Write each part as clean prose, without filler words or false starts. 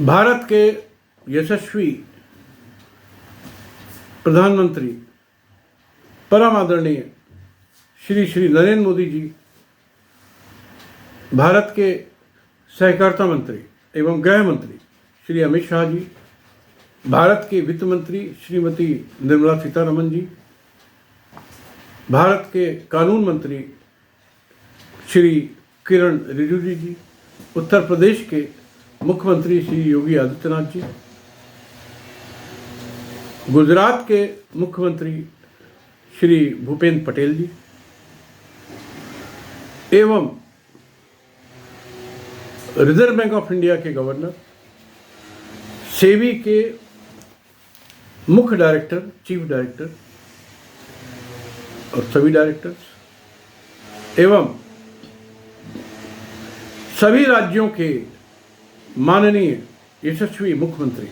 भारत के यशस्वी प्रधानमंत्री परम आदरणीय श्री श्री नरेंद्र मोदी जी, भारत के सहकारिता मंत्री एवं गृह मंत्री श्री अमित शाह जी, भारत के वित्त मंत्री श्रीमती निर्मला सीतारमण जी, भारत के कानून मंत्री श्री किरण रिजिजू जी, उत्तर प्रदेश के मुख्यमंत्री श्री योगी आदित्यनाथ जी, गुजरात के मुख्यमंत्री श्री भूपेंद्र पटेल जी एवं रिजर्व बैंक ऑफ इंडिया के गवर्नर, सेबी के मुख्य डायरेक्टर, चीफ डायरेक्टर और सभी डायरेक्टर्स एवं सभी राज्यों के माननीय यशस्वी मुख्यमंत्री,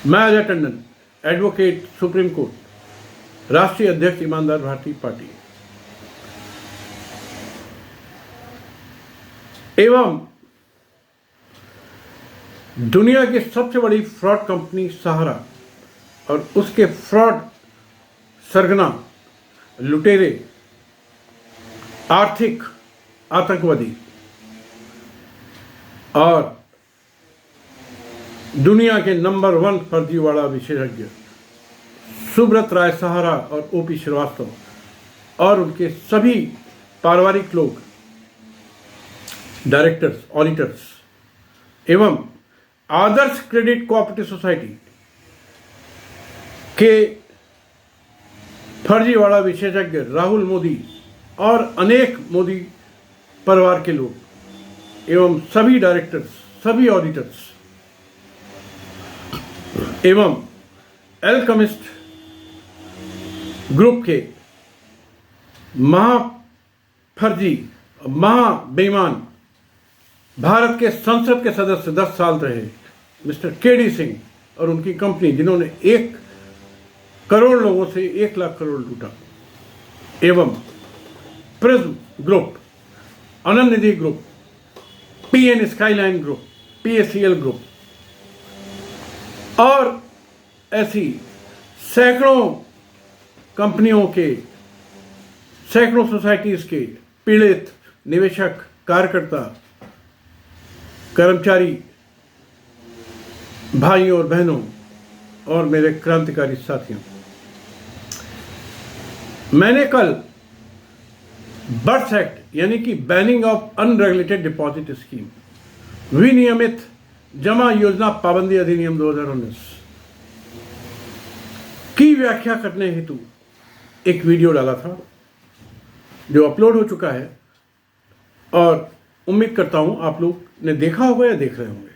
मैं Ajay Tandon, advocate supreme court, राष्ट्रीय अध्यक्ष ईमानदार भारतीय पार्टी एवं दुनिया की सबसे बड़ी फ्रॉड कंपनी सहारा और उसके फ्रॉड सरगना लुटेरे, आर्थिक आतंकवादी और दुनिया के नंबर 1 फर्जीवाड़ा विशेषज्ञ सुब्रत राय सहारा और ओपी श्रीवास्तव और उनके सभी पारिवारिक लोग, डायरेक्टर्स, ऑडिटर्स एवं आदर्श क्रेडिट कोऑपरेटिव सोसाइटी के फर्जीवाड़ा विशेषज्ञ राहुल मोदी और अनेक मोदी परिवार के लोग एवं सभी डायरेक्टर्स, सभी ऑडिटर्स एवं एल्केमिस्ट ग्रुप के महाफर्जी, महाबेईमान भारत के संसद के सदस्य 10 साल रहे मिस्टर केडी सिंह और उनकी कंपनी, जिन्होंने 1 करोड़ लोगों से 1 लाख करोड़ लूटा, एवं prism group, Anand Nidhi group, PN skyline group, PSCL group और ऐसी सैकड़ों कंपनियों के, सैकड़ों सोसाइटीज के पीड़ित निवेशक, कार्यकर्ता, कर्मचारी, भाइयों और बहनों और मेरे क्रांतिकारी साथियों, मैंने कल बर्ड्स एक्ट यानी कि banning of unregulated deposit scheme, विनियमित जमा योजना पाबंदी अधिनियम 2019 की व्याख्या करने हेतु एक वीडियो डाला था जो अपलोड हो चुका है और उम्मीद करता हूं आप लोग ने देखा होगा या देख रहे होंगे।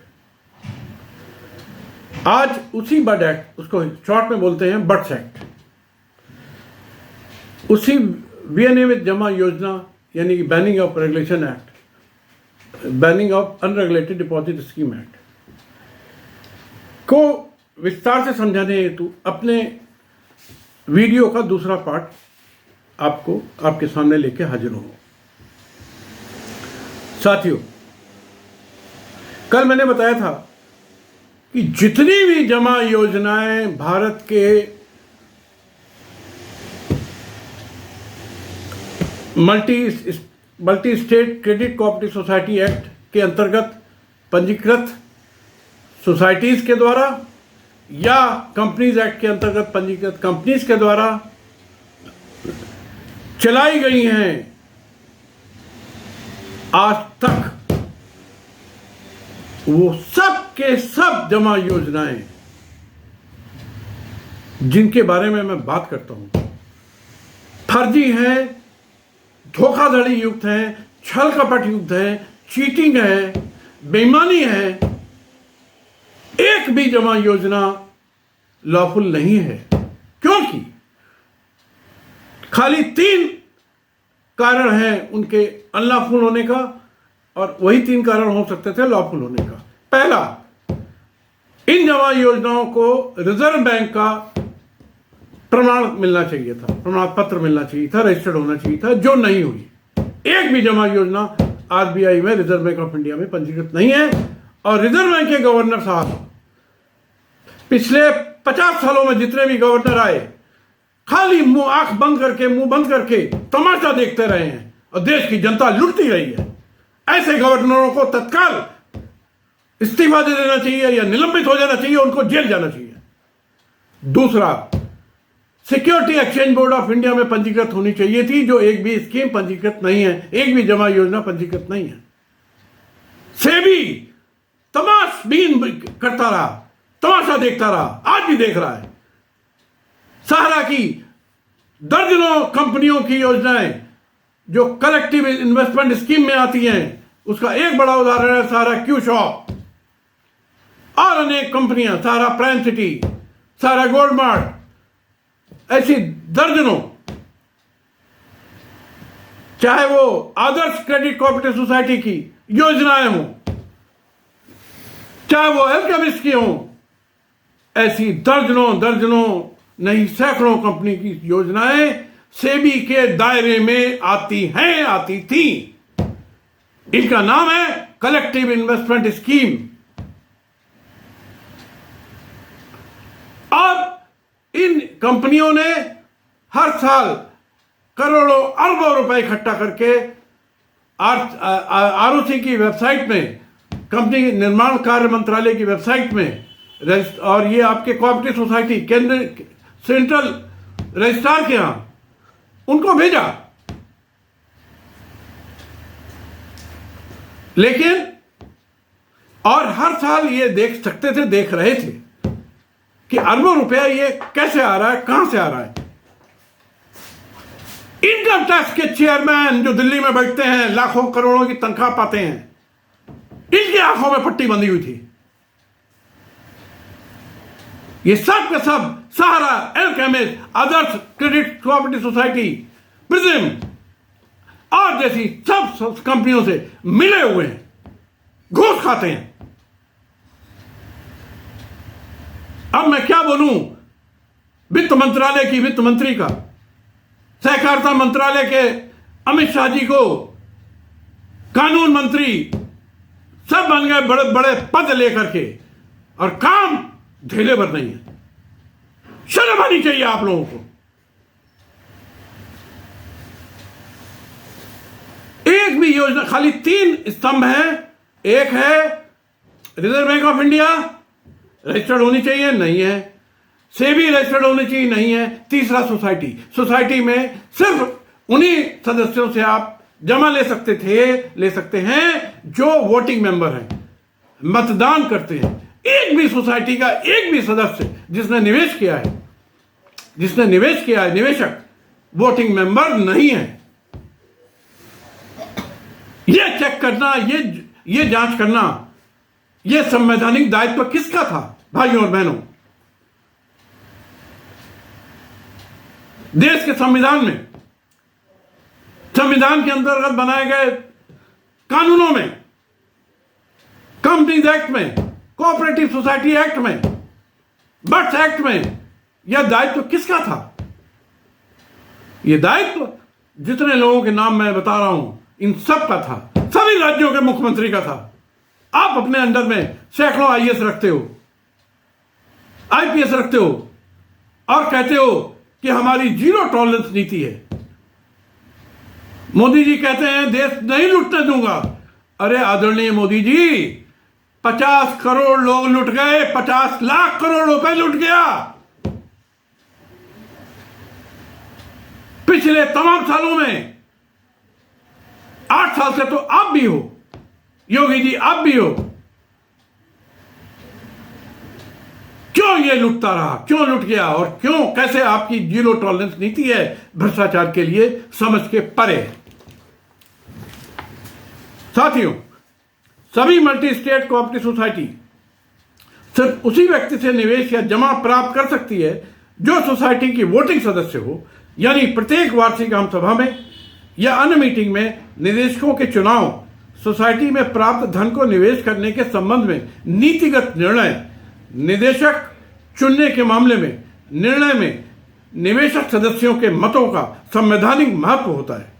आज उसी बर्ड एक्ट, उसको शॉर्ट में बोलते हैं बर्ड्स एक्ट, उसी विनियमित जमा योजना यानी कि banning of regulation act, banning of unregulated deposit scheme act को विस्तार से समझाने हेतु अपने वीडियो का दूसरा पार्ट आपको आपके सामने लेके हाजिर हूं। साथियों, कल मैंने बताया था कि जितनी भी जमा योजनाएं भारत के multi state credit cooperative society act के अंतर्गत पंजीकृत सोसाइटीज के द्वारा या कंपनीज एक्ट के अंतर्गत पंजीकृत कंपनीज के द्वारा चलाई गई हैं, आज तक वो सब के सब जमा योजनाएं जिनके बारे में मैं बात करता हूं, फर्जी हैं, धोखाधड़ी युक्त हैं, छल कपट युक्त हैं, चीटिंग है, बेईमानी है, एक भी जमा योजना लॉफुल नहीं है। क्योंकि खाली 3 कारण हैं उनके अनलॉफुल होने का और वही 3 कारण हो सकते थे लॉफुल होने का। पहला, इन जमा योजनाओं को रिजर्व बैंक का प्रमाण मिलना चाहिए था, प्रमाण पत्र मिलना चाहिए था, रजिस्टर्ड होना चाहिए था, जो नहीं हुई। एक भी जमा योजना आरबीआई में, रिजर्व बैंक ऑफ इंडिया में पंजीकृत नहीं है और रिजर्व बैंक के गवर्नर साहब पिछले 50 सालों में जितने भी गवर्नर आए, खाली आंख बंद करके, मुंह बंद करके तमाशा देखते रहे हैं और देश की जनता लुटती रही है। ऐसे गवर्नरों को तत्काल इस्तीफा दे देना चाहिए या निलंबित हो जाना चाहिए, उनको जेल जाना चाहिए। दूसरा, security exchange board of India में पंजीकृत होनी चाहिए थी, जो एक भी स्कीम पंजीकृत नहीं है, एक भी जमा योजना पंजीकृत नहीं है। सेबी तमाशबीन करता रहा, तमाशा देखता रहा, आज भी देख रहा है। सहारा की दर्जनों कंपनियों की योजनाएं जो कलेक्टिव इन्वेस्टमेंट स्कीम में आती हैं, उसका एक बड़ा उदाहरण है सहारा क्यू शॉप और अनेक कंपनियां, सहारा प्राइम सिटी, सहारा गोल्ड मार्ट, ऐसी दर्जनों, चाहे वो आदर्श क्रेडिट कोऑपरेटिव सोसाइटी की योजनाएं हों, चाहे वो एल्केमिस्ट की हों, ऐसी दर्जनों नहीं सैकड़ों कंपनी की योजनाएं सेबी के दायरे में आती थी। इनका नाम है कलेक्टिव इन्वेस्टमेंट स्कीम। और इन कंपनियों ने हर साल करोड़ों अरबों रुपए इकट्ठा करके आरओसी की वेबसाइट में, कंपनी निर्माण कार्य मंत्रालय की वेबसाइट में, और ये आपके कोऑपरेटिव सोसाइटी केंद्र सेंट्रल रजिस्ट्रार के यहां उनको भेजा। लेकिन और हर साल ये देख रहे थे कि अरबों रुपया ये कैसे आ रहा है, कहां से आ रहा है। इनकम टैक्स के चेयरमैन जो दिल्ली में बैठते हैं, लाखों करोड़ों की तनख्वाह पाते हैं, इनकी आंखों में पट्टी बंधी हुई थी। ये सब के सब सहारा, एल्केमिस्ट, आदर्श क्रेडिट कोऑपरेटिव सोसाइटी, प्रिज्म और जैसी सब कंपनियों से मिले हुए हैं, घूस खाते हैं। अब मैं क्या बोलूं वित्त मंत्रालय की वित्त मंत्री का, सहकारिता मंत्रालय के अमित शाह जी को कानून मंत्री सब बन गए, बड़े बड़े पद लेकर के, और काम ढेले भर नहीं है। शर्म आनी चाहिए आप लोगों को। एक भी योजना, खाली 3 स्तंभ हैं। एक है reserve bank of India, registered होनी चाहिए, नहीं है। सेबी रजिस्टर्ड होनी चाहिए, नहीं है। तीसरा सोसाइटी में सिर्फ उन्हीं सदस्यों से आप जमा ले सकते हैं जो वोटिंग मेंबर हैं, मतदान करते हैं। एक भी सोसाइटी का एक भी सदस्य जिसने निवेश किया है, निवेशक वोटिंग मेंबर नहीं है। यह चेक करना, ये जांच करना, यह संवैधानिक दायित्व किसका था भाइयों और बहनों? देश के संविधान के अंतर्गत बनाए गए कानूनों में, कंपनीज एक्ट में, कोऑपरेटिव सोसाइटी एक्ट में, बर्ड्स एक्ट में, यह दायित्व किसका था? यह दायित्व जितने लोगों के नाम मैं बता रहा हूं, इन सब का था, सभी राज्यों के मुख्यमंत्री का था। आप अपने अंडर में सैकड़ों आईएएस रखते हो, आईपीएस रखते हो, और कहते हो कि हमारी जीरो टॉलरेंस नीति है। मोदी जी कहते हैं देश नहीं लूटने दूंगा। अरे आदरणीय मोदी जी, 50 करोड़ लोग लुट गए, 50 लाख करोड़ रुपए लुट गया। पिछले तमाम सालों में, 8 साल से तो आप भी हो, योगी जी आप भी हो। क्यों ये लुटता रहा, क्यों लुट गया, और क्यों, कैसे आपकी जीरो टॉलरेंस नीति है भ्रष्टाचार के लिए, समझ के परे है। साथियों, सभी मल्टी स्टेट कोऑपरेटिव सोसाइटी सिर्फ उसी व्यक्ति से निवेश या जमा प्राप्त कर सकती है जो सोसाइटी की वोटिंग सदस्य हो, यानी प्रत्येक वार्षिक आम सभा में या अन्य मीटिंग में निवेशकों के चुनाव, सोसाइटी में प्राप्त धन को निवेश करने के संबंध में नीतिगत निर्णय, निदेशक चुनने के मामले में निर्णय में निवेशक सदस्यों के मतों का संवैधानिक महत्व होता है,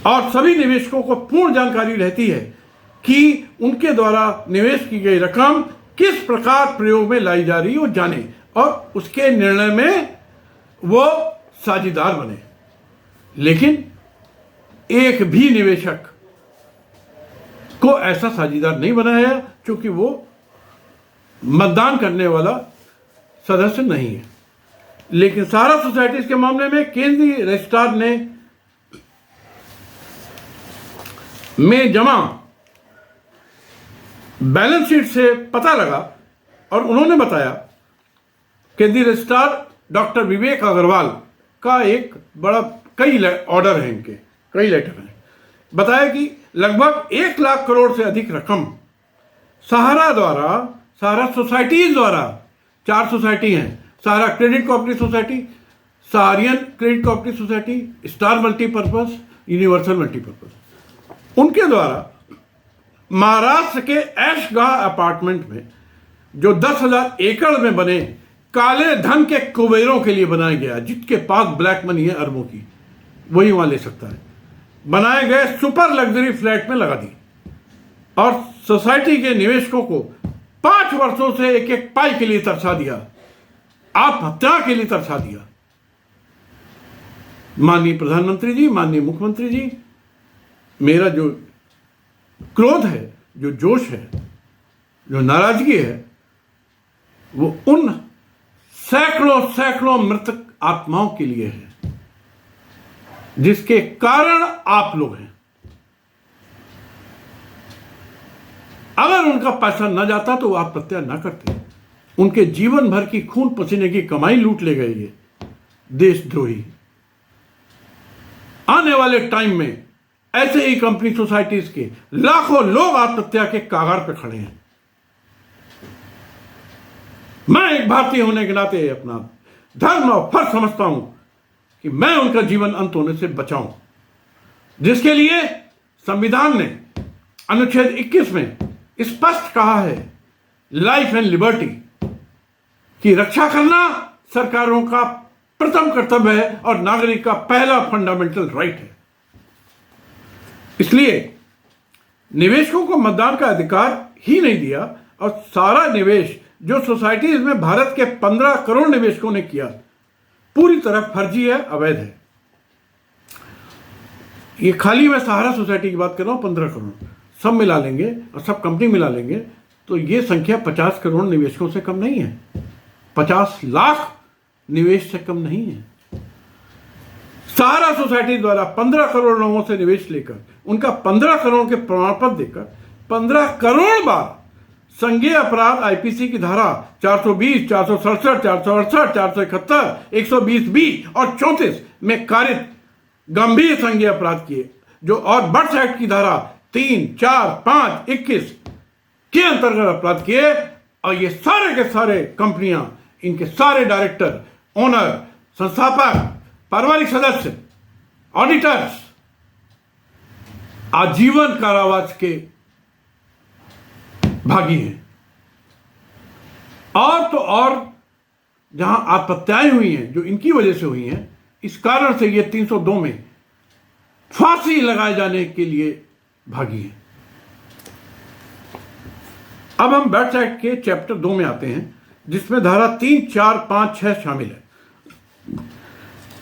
और सभी निवेशकों को पूर्ण जानकारी रहती है कि उनके द्वारा निवेश की गई रकम किस प्रकार प्रयोग में लाई जा रही है वो जाने और उसके निर्णय में वो साझेदार बने। लेकिन एक भी निवेशक को ऐसा साझेदार नहीं बनाया क्योंकि वो मतदान करने वाला सदस्य नहीं है। लेकिन सहारा सोसाइटीज के मामले में केंद्रीय रजिस्ट्रार ने में जमा बैलेंस शीट से पता लगा और उन्होंने बताया, केंद्रीय रजिस्ट्रार डॉक्टर विवेक अग्रवाल का एक बड़ा कई ऑर्डर हैं, इनके कई लेटर हैं, बताया कि लगभग 1 लाख करोड़ से अधिक रकम सहारा सोसाइटीज द्वारा 4 सोसाइटी हैं, Sahara credit cooperative society, Saharayan credit cooperative society, star multipurpose, universal multipurpose, उनके द्वारा महाराष्ट्र के ऐशगाह अपार्टमेंट में जो 10,000 एकड़ में बने काले धन के कुबेरों के लिए बनाया गया, जिसके पास ब्लैक मनी है अरबों की, वही वहां ले सकता है, बनाए गए सुपर लग्जरी फ्लैट में लगा दी और सोसाइटी के निवेशकों को 5 वर्षों से एक एक पाई के लिए तरसा दिया, आत्महत्या के लिए तरसा दिया। माननीय प्रधानमंत्री जी, माननीय मुख्यमंत्री जी, मेरा जो क्रोध है, जो जोश है, जो नाराजगी है, वो उन सैकड़ों मृतक आत्माओं के लिए है जिसके कारण आप लोग हैं। अगर उनका पैसा न जाता तो वो आत्महत्या न करते। उनके जीवन भर की खून पसीने की कमाई लूट ले गए ये देशद्रोही। आने वाले टाइम में ऐसे ही कंपनी सोसाइटीज के लाखों लोग आत्महत्या के कागार पे खड़े हैं। मैं एक भारतीय होने के नाते अपना धर्म और फर्ज समझता हूं कि मैं उनका जीवन अंत होने से बचाऊं, जिसके लिए संविधान ने अनुच्छेद 21 में स्पष्ट कहा है, लाइफ एंड लिबर्टी की रक्षा करना सरकारों का प्रथम कर्तव्य है और नागरिक का पहला फंडामेंटल राइट है। इसलिए निवेशकों को मतदान का अधिकार ही नहीं दिया और सारा निवेश जो सोसाइटीज में भारत के 15 करोड़ निवेशकों ने किया पूरी तरह फर्जी है, अवैध है। ये खाली मैं सहारा सोसाइटी की बात कर रहा हूं, 15 करोड़ सब मिला लेंगे और सब कंपनी मिला लेंगे तो ये संख्या 50 करोड़ निवेशकों से कम नहीं है, 50 लाख निवेश से कम नहीं है। सहारा सोसाइटी द्वारा 15 करोड़ लोगों से निवेश लेकर उनका 15 करोड़ के प्रमाण पत्र देकर 15 करोड़ बार संज्ञेय अपराध आईपीसी की धारा 420, 467, 468, 471, 120B और 34 में कारित गंभीर संज्ञेय अपराध किए, जो और बर्ड्स एक्ट की धारा 3, 4, 5, 21 के अंतर्गत अपराध किए। और ये सारे के सारे कंपनियां, इनके सारे डायरेक्टर, ओनर, संस्थापक, पारिवारिक सदस्य, ऑडिटर्स आजीवन कारावास के भागी हैं। और तो और जहां आत्महत्याएं हुई हैं जो इनकी वजह से हुई हैं, इस कारण से ये 302 में फांसी लगाए जाने के लिए भागी हैं। अब हम बर्ड्स एक्ट के चैप्टर 2 में आते हैं, जिसमें धारा 3, 4, 5, 6 शामिल है।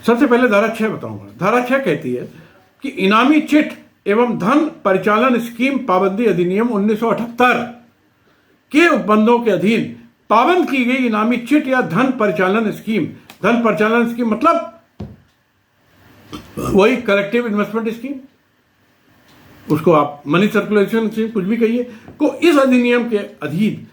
सबसे पहले धारा 6 बताऊंगा। धारा 6 कहती है कि इनामी चिट एवं धन परिचालन स्कीम पाबंदी अधिनियम 1978 के उपबंधों के अधीन पाबंद की गई इनामी चिट या धन परिचालन स्कीम मतलब वही कलेक्टिव इन्वेस्टमेंट स्कीम, उसको आप मनी सर्कुलेशन स्कीम कुछ भी कहिए, को इस अधिनियम के अधीन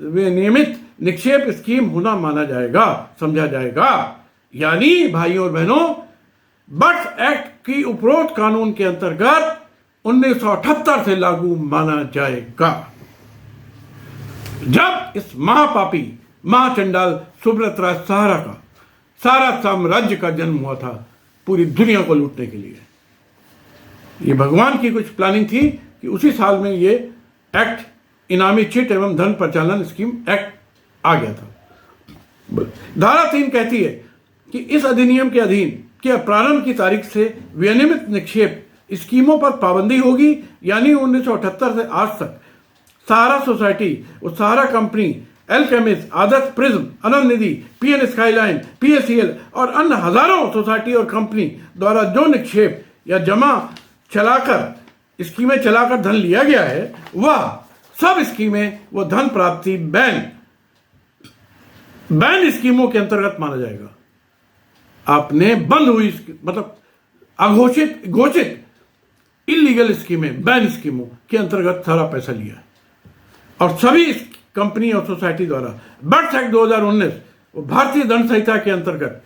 विनियमित निक्षेप स्कीम होना माना जाएगा, समझा जाएगा। यानी भाइयों और बहनों, बर्ड्स एक्ट की उपरोक्त कानून के अंतर्गत 1978 से लागू माना जाएगा, जब इस महापापी महाचंडाल सुब्रत राज सहारा का सारा साम्राज्य का जन्म हुआ था पूरी दुनिया को लूटने के लिए। ये भगवान की कुछ प्लानिंग थी कि उसी साल में ये एक्ट, इनामी चिट एवं धन परिचालन स्कीम एक्ट आ गया था। धारा 3 कहती है कि इस अधिनियम के अधीन के प्रारंभ की तारीख से विनियमित निक्षेप स्कीमों पर पाबंदी होगी, यानी 1978 से आज तक सहारा सोसाइटी और सहारा कंपनी, एलकेमिस, आदर्श प्रिज्म, अनंत निधि, पीएन स्काईलाइन, पीएससीएल और अन्य हजारों सोसाइटी और कंपनी द्वारा जो निक्षेप या जमा चलाकर स्कीमें चलाकर धन लिया गया है, वह सब स्कीमें व धन प्राप्ति बैन स्कीमों के अंतर्गत माना जाएगा। आपने बंद हुई मतलब घोषित इलीगल स्कीमें, बैन स्कीमों के अंतर्गत सारा पैसा लिया है और सभी कंपनी और सोसाइटी द्वारा बर्ड्स एक्ट 2019 और भारतीय दंड संहिता के अंतर्गत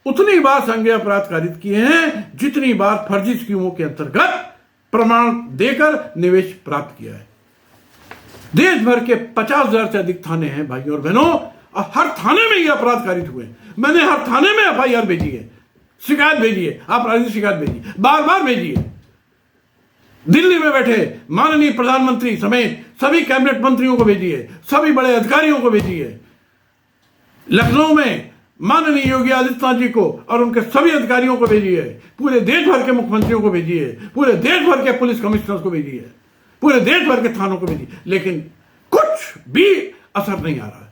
उतनी बार संज्ञेय अपराध कारित किए हैं जितनी बार फर्जी स्कीमों के अंतर्गत प्रमाण देकर निवेश प्राप्त किया है। देश भर के 50,000 से अधिक थाने हैं भाइयों और बहनों, और हर थाने में ये अपराध कारित हुए। मैंने हर थाने में एफआईआर भेजी है, शिकायत भेजी है, आपराधिक शिकायत भेजी, बार बार भेजी है। दिल्ली में बैठे माननीय प्रधानमंत्री समेत सभी कैबिनेट मंत्रियों को भेजी है, सभी बड़े अधिकारियों को भेजी है। लखनऊ में माननीय योगी आदित्यनाथ जी को और उनके सभी अधिकारियों को भेजी है, पूरे देश भर के मुख्यमंत्रियों को भेजी है, पूरे देश भर के पुलिस कमिश्नर्स को भेजी है, पूरे देश भर के थानों को भेजी, लेकिन कुछ भी असर नहीं आ रहा है।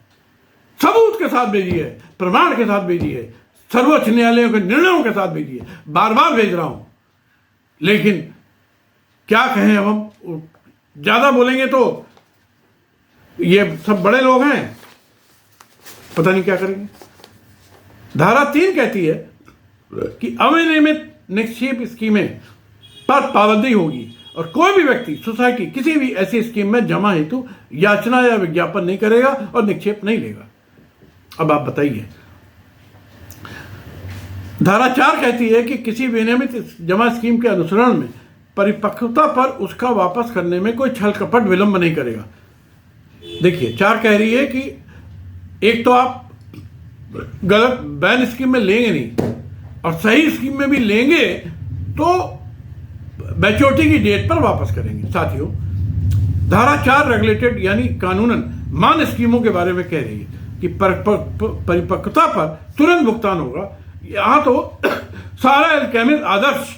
सबूत के साथ भेजी है, प्रमाण के साथ भेजी है, सर्वोच्च न्यायालयों के निर्णयों के साथ भेजी है, बार बार भेज रहा हूं। लेकिन क्या कहें, अब हम ज्यादा बोलेंगे तो ये सब बड़े लोग हैं, पता नहीं क्या करेंगे। धारा 3 कहती है कि अविनियमित निक्षेप स्कीमें पर पाबंदी होगी और कोई भी व्यक्ति, सोसाइटी किसी भी ऐसी स्कीम में जमा हेतु याचना या विज्ञापन नहीं करेगा और निक्षेप नहीं लेगा। अब आप बताइए, धारा 4 कहती है कि किसी विनियमित जमा स्कीम के अनुसरण में परिपक्वता पर उसका वापस करने में कोई छल कपट विलंब नहीं करेगा। देखिए 4 कह रही है कि एक तो आप गलत बैन स्कीम में लेंगे नहीं और सही स्कीम में भी लेंगे तो मैच्योरिटी की डेट पर वापस करेंगे। साथियों, धारा 4 रेगुलेटेड यानी कानूनन मान स्कीमों के बारे में कह रही है कि परिपक्वता पर तुरंत भुगतान होगा। यहां तो सारा एलकेमिस, आदर्श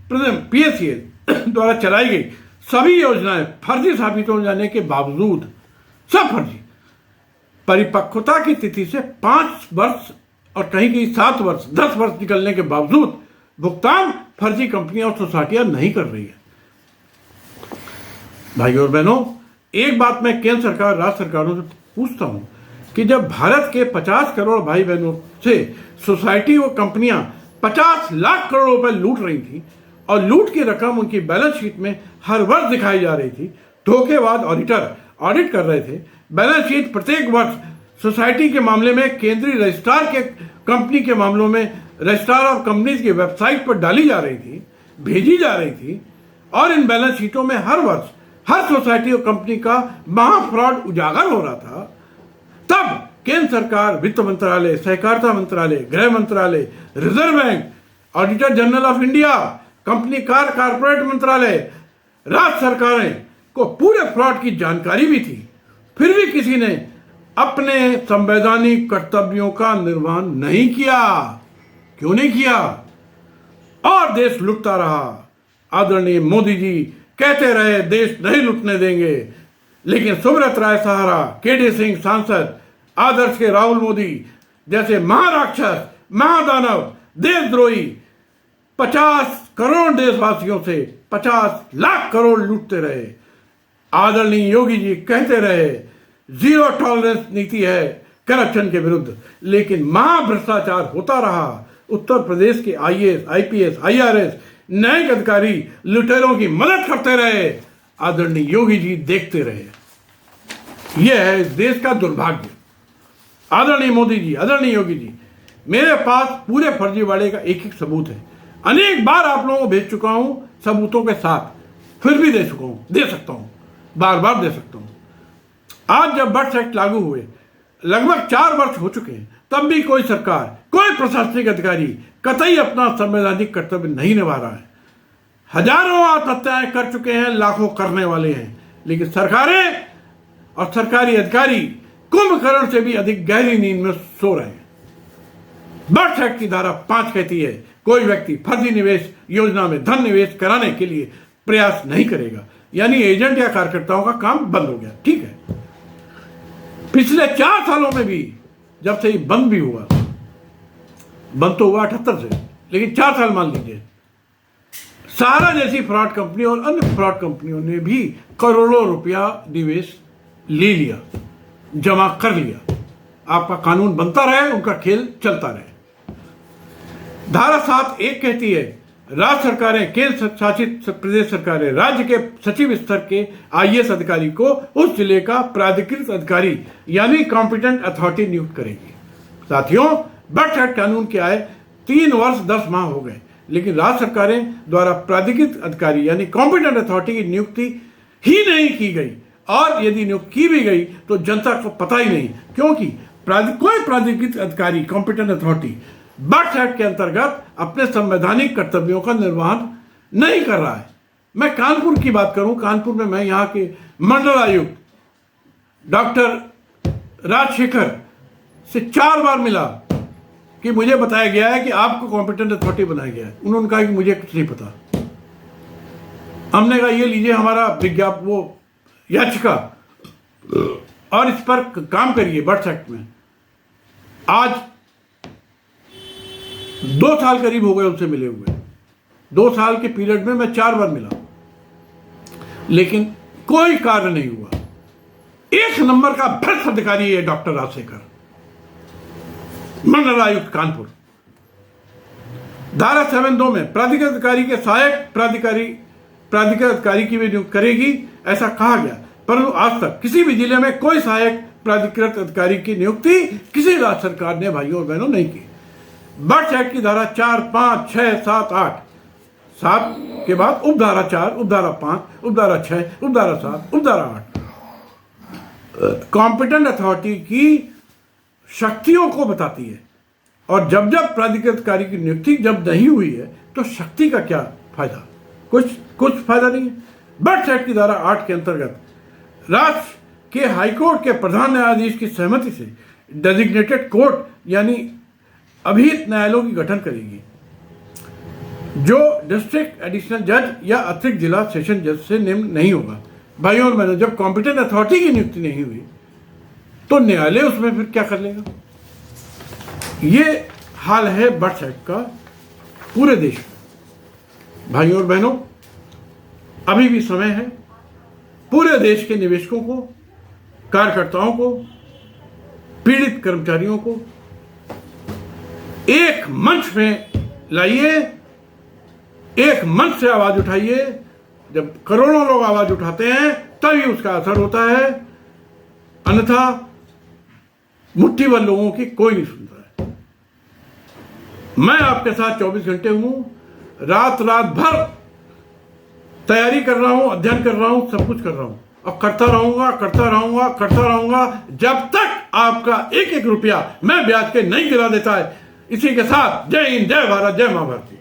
प्रिज्म, पीएससीएल द्वारा चलाई गई सभी योजनाएं फर्जी साबित हो जाने के बावजूद, सब फर्जी, परिपक्वता की तिथि से 5 वर्ष और कहीं कहीं 7 वर्ष, 10 वर्ष निकलने के बावजूद भुगतान फर्जी कंपनियां और सोसाइटियां नहीं कर रही है। भाइयों और बहनों, एक बात मैं केंद्र सरकार, राज्य सरकारों से पूछता हूं कि जब भारत के 50 करोड़ भाई बहनों से सोसाइटी व कंपनियां 50 लाख करोड़ रुपए लूट रही थी और लूट की रकम उनकी बैलेंस शीट में हर वर्ष दिखाई जा रही थी, धोखेबाज ऑडिटर ऑडिट कर रहे थे, बैलेंस शीट प्रत्येक वर्ष सोसाइटी के मामले में केंद्रीय रजिस्ट्रार के, कंपनी के मामलों में रजिस्ट्रार ऑफ कंपनीज की वेबसाइट पर डाली जा रही थी, भेजी जा रही थी, और इन बैलेंस शीटों में हर वर्ष हर सोसाइटी और कंपनी का महा फ्रॉड उजागर हो रहा था, तब केंद्र सरकार, वित्त मंत्रालय, सहकारिता मंत्रालय, गृह मंत्रालय, reserve bank, auditor general of India, company corporate मंत्रालय, राज्य सरकारें को पूरे फ्रॉड की जानकारी भी थी। फिर भी किसी ने अपने संवैधानिक कर्तव्यों का निर्वहन नहीं किया। क्यों नहीं किया? और देश लुटता रहा। आदरणीय मोदी जी कहते रहे देश नहीं लुटने देंगे, लेकिन सुब्रत राय सहारा, केडी सिंह सांसद, आदर्श के राहुल मोदी जैसे महाराक्षस, महादानव, देशद्रोही 50 करोड़ देशवासियों से 50 लाख करोड़ लूटते रहे। आदरणीय योगी जी कहते रहे जीरो टॉलरेंस नीति है करप्शन के विरुद्ध, लेकिन महाभ्रष्टाचार होता रहा। उत्तर प्रदेश के आईएएस, आईपीएस, आईआरएस, न्यायिक अधिकारी लुटेरों की मदद करते रहे। आदरणीय योगी जी देखते रहे। यह है इस देश का दुर्भाग्य। आदरणीय मोदी जी, आदरणीय योगी जी, मेरे पास पूरे फर्जीवाड़े का एक सबूत है। अनेक बार आप लोगों को भेज चुका हूं सबूतों के साथ, फिर भी दे चुका हूं, दे सकता हूं, बार बार दे सकता हूं। आज जब बर्ड्स एक्ट लागू हुए लगभग 4 वर्ष हो चुके हैं, तब भी कोई सरकार, कोई प्रशासनिक अधिकारी कतई अपना संवैधानिक कर्तव्य नहीं निभा रहा है। हजारों आत्महत्याएं कर चुके हैं, लाखों करने वाले हैं, लेकिन सरकारें और सरकारी अधिकारी कुंभकर्ण से भी अधिक गहरी नींद में सो रहे हैं। बर्ड्स एक्ट की धारा 5 कहती है कोई व्यक्ति फर्जी निवेश योजना में धन निवेश कराने के लिए प्रयास नहीं करेगा। यानी एजेंट या कार्यकर्ताओं का काम बंद हो गया। ठीक है, पिछले 4 सालों में भी, जब से ये बंद भी हुआ, बंद तो हुआ 78 से, लेकिन 4 साल मान लीजिए, सारा जैसी फ्रॉड कंपनी और अन्य फ्रॉड कंपनियों ने भी करोड़ों रुपया निवेश ले लिया, जमा कर लिया। आपका कानून बनता रहे, उनका खेल चलता रहे। धारा 7(1) कहती है, राज्य सरकारें, केंद्र शासित प्रदेश सरकारें राज्य के सचिव स्तर के IAS अधिकारी को उस जिले का प्राधिकृत अधिकारी यानी कॉम्पिटेंट अथॉरिटी नियुक्त करेगी। साथियों, बर्थ एक्ट कानून के आए 3 वर्ष 10 माह हो गए, लेकिन राज्य सरकारें द्वारा प्राधिकृत अधिकारी यानी कॉम्पिटेंट अथॉरिटी की नियुक्ति ही नहीं की गई, और यदि नियुक्त की भी गई तो जनता को पता ही नहीं, क्योंकि कोई प्राधिकृत अधिकारी कॉम्पिटेंट अथॉरिटी बर्थ एक्ट के अंतर्गत अपने संवैधानिक कर्तव्यों का निर्वहन नहीं कर रहा है। मैं कानपुर की बात करूं, कानपुर में मैं यहां के मंडल आयुक्त डॉक्टर राजशेखर से 4 बार मिला कि मुझे बताया गया है कि आपको कॉम्पिटेंट अथॉरिटी बनाया गया है। उन्होंने कहा कि मुझे कुछ नहीं पता। हमने कहा ये लीजिए हमारा विज्ञापन, वो याचिका, और इस पर काम करिए बर्थ एक्ट में। आज 2 साल करीब हो गए उनसे मिले हुए। 2 साल के पीरियड में मैं 4 बार मिला, लेकिन कोई कार्य नहीं हुआ। 1 नंबर का भ्रष्ट अधिकारी है डॉक्टर राजशेखर, मंडल आयुक्त कानपुर। धारा 7(2) में प्राधिकृत अधिकारी के सहायक प्राधिकृत अधिकारी की भी नियुक्त करेगी, ऐसा कहा गया, परंतु आज तक किसी भी जिले में कोई सहायक प्राधिकृत अधिकारी की नियुक्ति किसी राज्य सरकार ने भाइयों और बहनों नहीं की। बर्थ एक्ट की धारा 4, 5, 6, 7, 8, 7 के बाद उपधारा 4, उपधारा 5, उपधारा 6, उपधारा 7, उपधारा 8 कॉम्पिटेंट अथॉरिटी की शक्तियों को बताती है। और जब जब प्राधिकृत अधिकारी की नियुक्ति जब नहीं हुई है तो शक्ति का क्या फायदा? कुछ फायदा नहीं है। बर्थ एक्ट की धारा 8 के अंतर्गत राज्य के हाईकोर्ट के प्रधान न्यायाधीश की सहमति से डेजिग्नेटेड कोर्ट यानी अभिहित न्यायालयों की गठन करेगी, जो डिस्ट्रिक्ट एडिशनल जज या अतिरिक्त जिला सेशन जज से निम्न नहीं होगा। भाइयों और बहनों, जब कॉम्पिटेंट अथॉरिटी की नियुक्ति नहीं हुई तो न्यायालय उसमें फिर क्या कर लेगा? ये हाल है बर्थ एक्ट का पूरे देश में। भाइयों और बहनों, अभी भी समय है पूरे देश के निवेशकों को, कार्यकर्ताओं को, पीड़ित कर्मचारियों को एक मंच में लाइए, एक मंच से आवाज उठाइए। जब करोड़ों लोग आवाज उठाते हैं तभी उसका असर होता है, अन्यथा मुट्ठी भर लोगों की कोई नहीं सुनता है। मैं आपके साथ 24 घंटे हूं, रात भर तैयारी कर रहा हूं, अध्ययन कर रहा हूं, सब कुछ कर रहा हूं, और करता रहूंगा जब तक आपका एक रुपया मैं ब्याज के नहीं गिरा देता है। इसी के साथ जय हिंद, जय भारत, जय मां भारती।